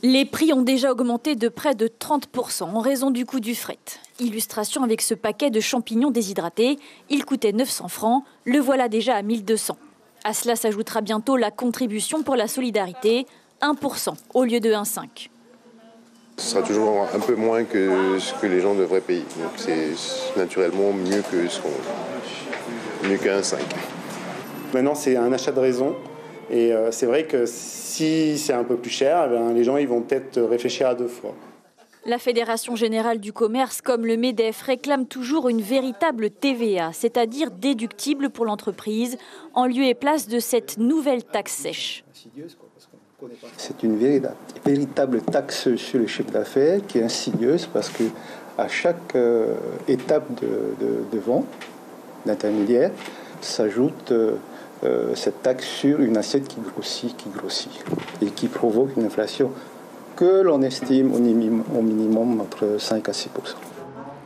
Les prix ont déjà augmenté de près de 30% en raison du coût du fret. Illustration avec ce paquet de champignons déshydratés. Il coûtait 900 francs, le voilà déjà à 1200. À cela s'ajoutera bientôt la contribution pour la solidarité, 1% au lieu de 1,5. Ce sera toujours un peu moins que ce que les gens devraient payer. Donc c'est naturellement mieux qu'un 5. Maintenant, c'est un achat de raison. Et c'est vrai que si c'est un peu plus cher, les gens ils vont peut-être réfléchir à 2 fois. La Fédération Générale du Commerce, comme le MEDEF, réclame toujours une véritable TVA, c'est-à-dire déductible pour l'entreprise, en lieu et place de cette nouvelle taxe sèche. C'est une véritable taxe sur le chiffre d'affaires qui est insidieuse parce qu'à chaque étape de vente d'intermédiaire s'ajoute cette taxe sur une assiette qui grossit et qui provoque une inflation que l'on estime au minimum entre 5 à 6%.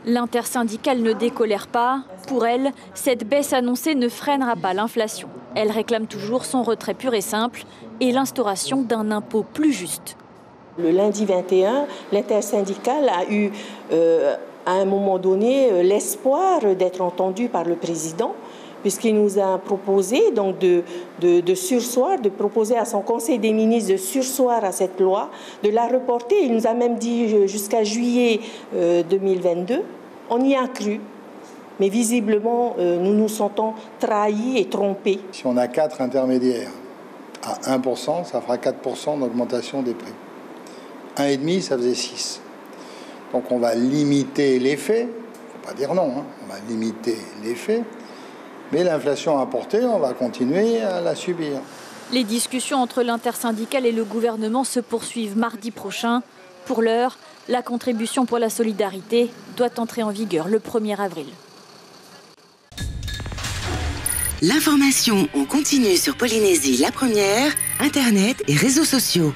L'intersyndicale ne décolère pas. Pour elle, cette baisse annoncée ne freinera pas l'inflation. Elle réclame toujours son retrait pur et simple et l'instauration d'un impôt plus juste. Le lundi 21, l'intersyndicale a eu à un moment donné l'espoir d'être entendu par le président, puisqu'il nous a proposé donc de surseoir, de proposer à son conseil des ministres de surseoir à cette loi, de la reporter. Il nous a même dit jusqu'à juillet 2022. On y a cru, mais visiblement, nous nous sentons trahis et trompés. Si on a 4 intermédiaires à 1%, ça fera 4% d'augmentation des prix. 1,5, ça faisait 6. Donc on va limiter l'effet. Il ne faut pas dire non, hein. On va limiter l'effet. Mais l'inflation importée, on va continuer à la subir. Les discussions entre l'intersyndicale et le gouvernement se poursuivent mardi prochain. Pour l'heure, la contribution pour la solidarité doit entrer en vigueur le 1er avril. L'information en continu sur Polynésie la première, Internet et réseaux sociaux.